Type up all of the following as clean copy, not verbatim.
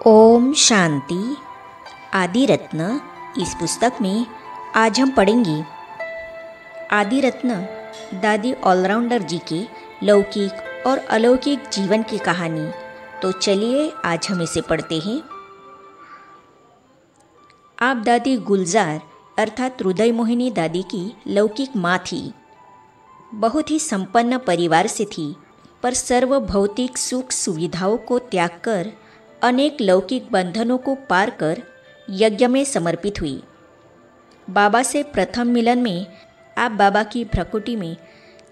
ओम शांति। आदि रत्न इस पुस्तक में आज हम पढ़ेंगे आदि रत्न दादी ऑलराउंडर जी के लौकिक और अलौकिक जीवन की कहानी। तो चलिए आज हम इसे पढ़ते हैं। आप दादी गुलजार अर्थात हृदय मोहिनी दादी की लौकिक माँ थी। बहुत ही संपन्न परिवार से थी, पर सर्व भौतिक सुख सुविधाओं को त्याग कर अनेक लौकिक बंधनों को पार कर यज्ञ में समर्पित हुई। बाबा से प्रथम मिलन में आप बाबा की भ्रकुटी में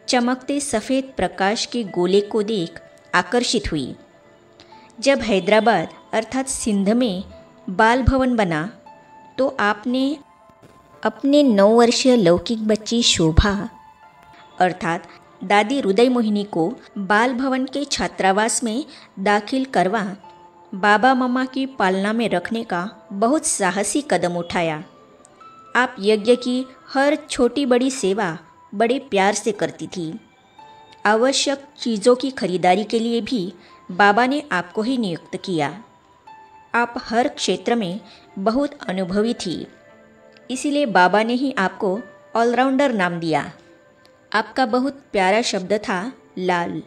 चमकते सफ़ेद प्रकाश के गोले को देख आकर्षित हुई। जब हैदराबाद अर्थात सिंध में बाल भवन बना तो आपने अपने 9 वर्षीय लौकिक बच्ची शोभा अर्थात दादी हृदय मोहिनी को बाल भवन के छात्रावास में दाखिल करवा बाबा मम्मा की पालना में रखने का बहुत साहसी कदम उठाया। आप यज्ञ की हर छोटी बड़ी सेवा बड़े प्यार से करती थी। आवश्यक चीज़ों की खरीदारी के लिए भी बाबा ने आपको ही नियुक्त किया। आप हर क्षेत्र में बहुत अनुभवी थी, इसीलिए बाबा ने ही आपको ऑलराउंडर नाम दिया। आपका बहुत प्यारा शब्द था लाल।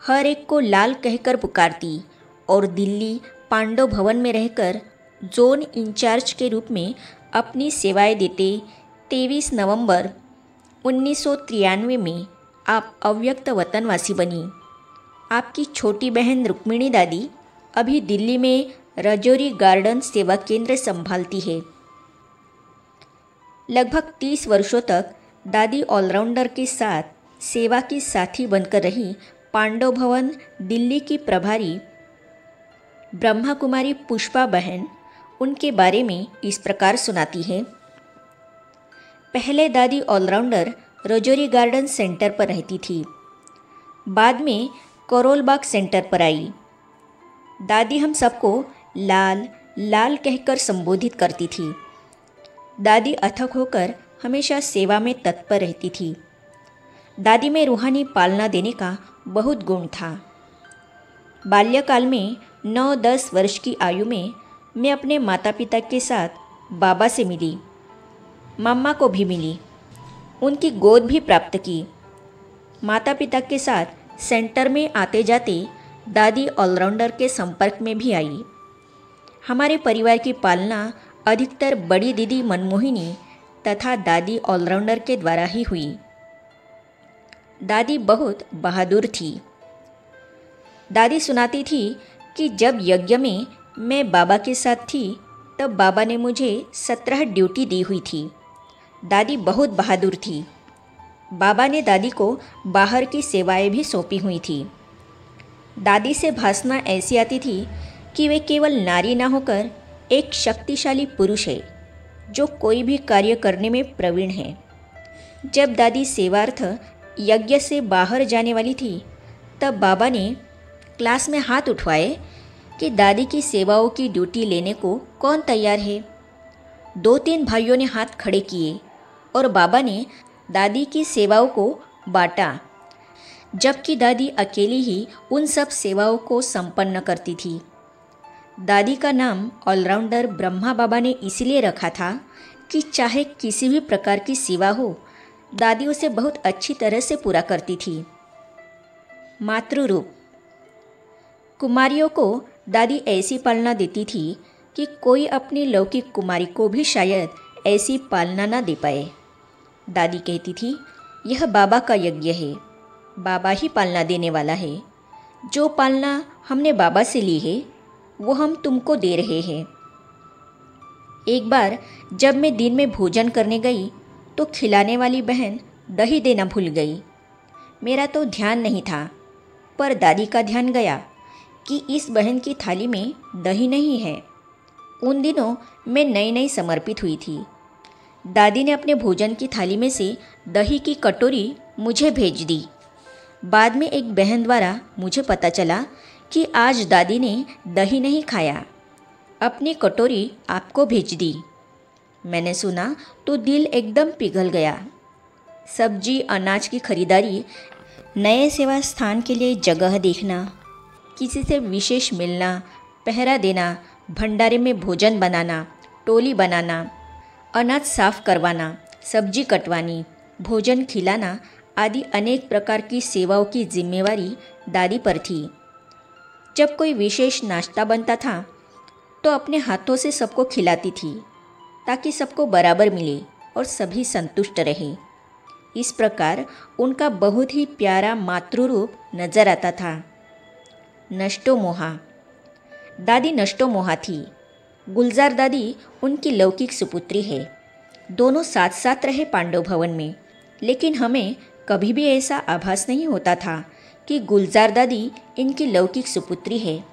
हर एक को लाल कहकर पुकारती और दिल्ली पांडव भवन में रहकर जोन इंचार्ज के रूप में अपनी सेवाएं देते 23 नवंबर 1993 में आप अव्यक्त वतनवासी बनी। आपकी छोटी बहन रुक्मिणी दादी अभी दिल्ली में रजौरी गार्डन सेवा केंद्र संभालती है। लगभग 30 वर्षों तक दादी ऑलराउंडर के साथ सेवा की साथी बनकर रही। पांडव भवन दिल्ली की प्रभारी ब्रह्मा कुमारी पुष्पा बहन उनके बारे में इस प्रकार सुनाती है। पहले दादी ऑलराउंडर रजौरी गार्डन सेंटर पर रहती थी, बाद में करोल बाग सेंटर पर आई। दादी हम सबको लाल लाल कहकर संबोधित करती थी। दादी अथक होकर हमेशा सेवा में तत्पर रहती थी। दादी में रूहानी पालना देने का बहुत गुण था। बाल्यकाल में 9-10 वर्ष की आयु में मैं अपने माता पिता के साथ बाबा से मिली, मम्मा को भी मिली, उनकी गोद भी प्राप्त की। माता पिता के साथ सेंटर में आते जाते दादी ऑलराउंडर के संपर्क में भी आई। हमारे परिवार की पालना अधिकतर बड़ी दीदी मनमोहिनी तथा दादी ऑलराउंडर के द्वारा ही हुई। दादी बहुत बहादुर थी। दादी सुनाती थी कि जब यज्ञ में मैं बाबा के साथ थी तब बाबा ने मुझे 17 ड्यूटी दी हुई थी। दादी बहुत बहादुर थी। बाबा ने दादी को बाहर की सेवाएं भी सौंपी हुई थी। दादी से भासना ऐसी आती थी कि वे केवल नारी ना होकर एक शक्तिशाली पुरुष है जो कोई भी कार्य करने में प्रवीण है। जब दादी सेवार्थ यज्ञ से बाहर जाने वाली थी तब बाबा ने क्लास में हाथ उठवाए कि दादी की सेवाओं की ड्यूटी लेने को कौन तैयार है। 2-3 भाइयों ने हाथ खड़े किए और बाबा ने दादी की सेवाओं को बांटा, जबकि दादी अकेली ही उन सब सेवाओं को संपन्न करती थी। दादी का नाम ऑलराउंडर ब्रह्मा बाबा ने इसलिए रखा था कि चाहे किसी भी प्रकार की सेवा हो, दादी उसे बहुत अच्छी तरह से पूरा करती थी। मातृरूप कुमारियों को दादी ऐसी पालना देती थी कि कोई अपनी लौकिक कुमारी को भी शायद ऐसी पालना ना दे पाए। दादी कहती थी, यह बाबा का यज्ञ है, बाबा ही पालना देने वाला है। जो पालना हमने बाबा से ली है वो हम तुमको दे रहे हैं। एक बार जब मैं दिन में भोजन करने गई तो खिलाने वाली बहन दही देना भूल गई। मेरा तो ध्यान नहीं था, पर दादी का ध्यान गया कि इस बहन की थाली में दही नहीं है। उन दिनों मैं नई नई समर्पित हुई थी। दादी ने अपने भोजन की थाली में से दही की कटोरी मुझे भेज दी। बाद में एक बहन द्वारा मुझे पता चला कि आज दादी ने दही नहीं खाया, अपनी कटोरी आपको भेज दी। मैंने सुना तो दिल एकदम पिघल गया। सब्जी अनाज की खरीदारी, नए सेवा स्थान के लिए जगह देखना, किसी से विशेष मिलना, पहरा देना, भंडारे में भोजन बनाना, टोली बनाना, अनाज साफ करवाना, सब्जी कटवानी, भोजन खिलाना आदि अनेक प्रकार की सेवाओं की जिम्मेवारी दादी पर थी। जब कोई विशेष नाश्ता बनता था तो अपने हाथों से सबको खिलाती थी ताकि सबको बराबर मिले और सभी संतुष्ट रहे। इस प्रकार उनका बहुत ही प्यारा मातृरूप नजर आता था। नष्टो मोहा। दादी नष्टो मोहा थी। गुलजार दादी उनकी लौकिक सुपुत्री है। दोनों साथ साथ रहे पांडव भवन में, लेकिन हमें कभी भी ऐसा आभास नहीं होता था कि गुलजार दादी इनकी लौकिक सुपुत्री है,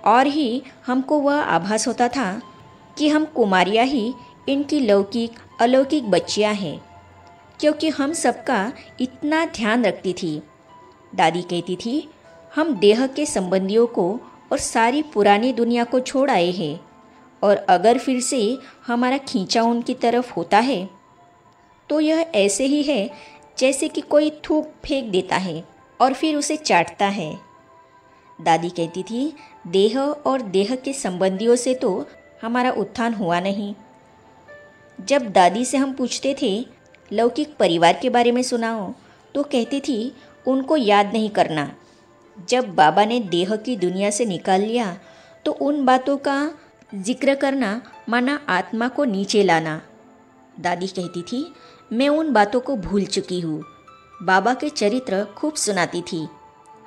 और ही हमको वह आभास होता था कि हम कुमारियाँ ही इनकी लौकिक अलौकिक बच्चियाँ हैं, क्योंकि हम सबका इतना ध्यान रखती थी। दादी कहती थी, हम देह के संबंधियों को और सारी पुरानी दुनिया को छोड़ आए हैं, और अगर फिर से हमारा खींचा उनकी तरफ होता है तो यह ऐसे ही है जैसे कि कोई थूक फेंक देता है और फिर उसे चाटता है। दादी कहती थी, देह और देह के संबंधियों से तो हमारा उत्थान हुआ नहीं। जब दादी से हम पूछते थे लौकिक परिवार के बारे में सुनाओ, तो कहती थी उनको याद नहीं करना। जब बाबा ने देह की दुनिया से निकाल लिया तो उन बातों का जिक्र करना माना आत्मा को नीचे लाना। दादी कहती थी, मैं उन बातों को भूल चुकी हूँ। बाबा के चरित्र खूब सुनाती थी।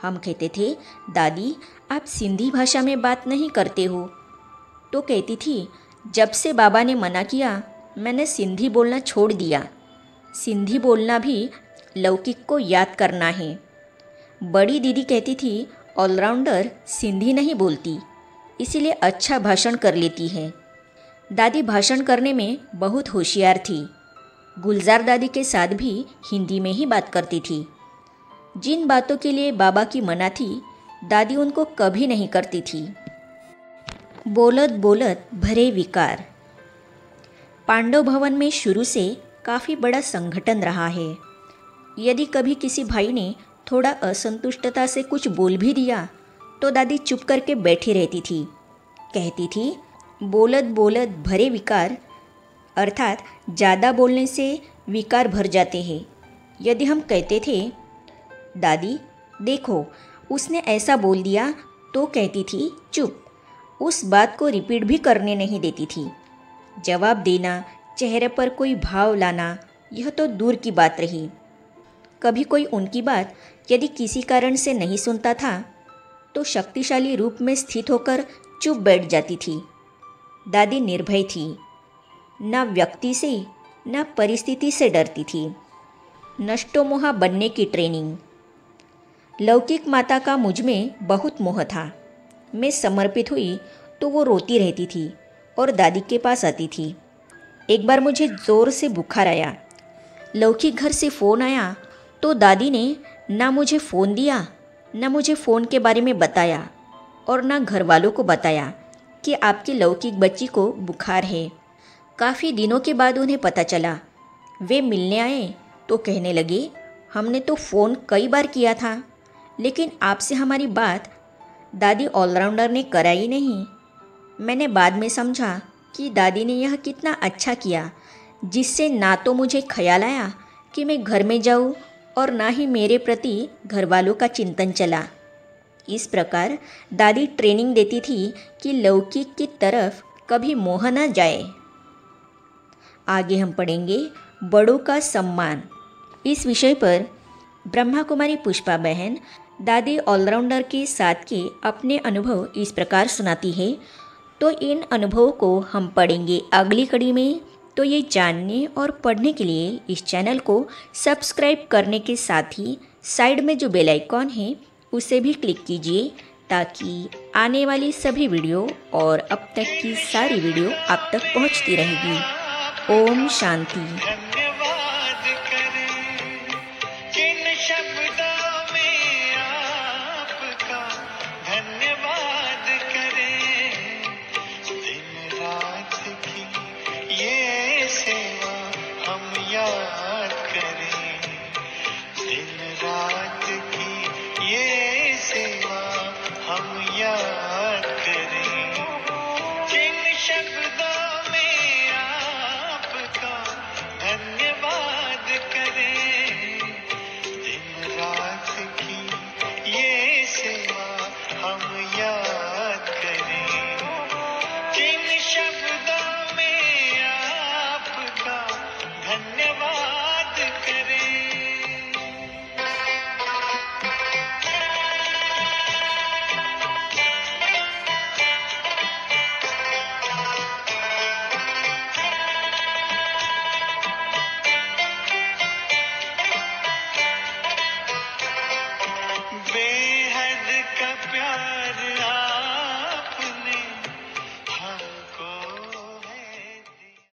हम कहते थे, दादी आप सिंधी भाषा में बात नहीं करते हो। तो कहती थी, जब से बाबा ने मना किया मैंने सिंधी बोलना छोड़ दिया। सिंधी बोलना भी लौकिक को याद करना है। बड़ी दीदी कहती थी, ऑलराउंडर सिंधी नहीं बोलती, इसीलिए अच्छा भाषण कर लेती है। दादी भाषण करने में बहुत होशियार थी। गुलजार दादी के साथ भी हिंदी में ही बात करती थी। जिन बातों के लिए बाबा की मना थी, दादी उनको कभी नहीं करती थी। बोलत बोलत भरे विकार। पांडव भवन में शुरू से काफ़ी बड़ा संगठन रहा है। यदि कभी किसी भाई ने थोड़ा असंतुष्टता से कुछ बोल भी दिया तो दादी चुप करके बैठी रहती थी। कहती थी, बोलत बोलत भरे विकार, अर्थात ज़्यादा बोलने से विकार भर जाते हैं। यदि हम कहते थे, दादी देखो उसने ऐसा बोल दिया, तो कहती थी चुप। उस बात को रिपीट भी करने नहीं देती थी। जवाब देना, चेहरे पर कोई भाव लाना, यह तो दूर की बात रही। कभी कोई उनकी बात यदि किसी कारण से नहीं सुनता था तो शक्तिशाली रूप में स्थित होकर चुप बैठ जाती थी। दादी निर्भय थी, न व्यक्ति से न परिस्थिति से डरती थी। नष्टोमोहा बनने की ट्रेनिंग। लौकिक माता का मुझ में बहुत मोह था। मैं समर्पित हुई तो वो रोती रहती थी और दादी के पास आती थी। एक बार मुझे ज़ोर से बुखार आया। लौकिक घर से फ़ोन आया तो दादी ने ना मुझे फ़ोन दिया, न मुझे फ़ोन के बारे में बताया और न घर वालों को बताया कि आपकी लौकिक बच्ची को बुखार है। काफ़ी दिनों के बाद उन्हें पता चला। वे मिलने आए तो कहने लगे, हमने तो फ़ोन कई बार किया था, लेकिन आपसे हमारी बात दादी ऑलराउंडर ने कराई नहीं। मैंने बाद में समझा कि दादी ने यह कितना अच्छा किया, जिससे ना तो मुझे ख्याल आया कि मैं घर में जाऊँ और ना ही मेरे प्रति घर वालों का चिंतन चला। इस प्रकार दादी ट्रेनिंग देती थी कि लौकिक की तरफ कभी मोह न जाए। आगे हम पढ़ेंगे बड़ों का सम्मान। इस विषय पर ब्रह्मा कुमारी पुष्पा बहन दादी ऑलराउंडर के साथ के अपने अनुभव इस प्रकार सुनाती है। तो इन अनुभवों को हम पढ़ेंगे अगली कड़ी में। तो ये जानने और पढ़ने के लिए इस चैनल को सब्सक्राइब करने के साथ ही साइड में जो बेल आइकॉन है उसे भी क्लिक कीजिए, ताकि आने वाली सभी वीडियो और अब तक की सारी वीडियो आप तक पहुंचती रहेगी। ओम शांति।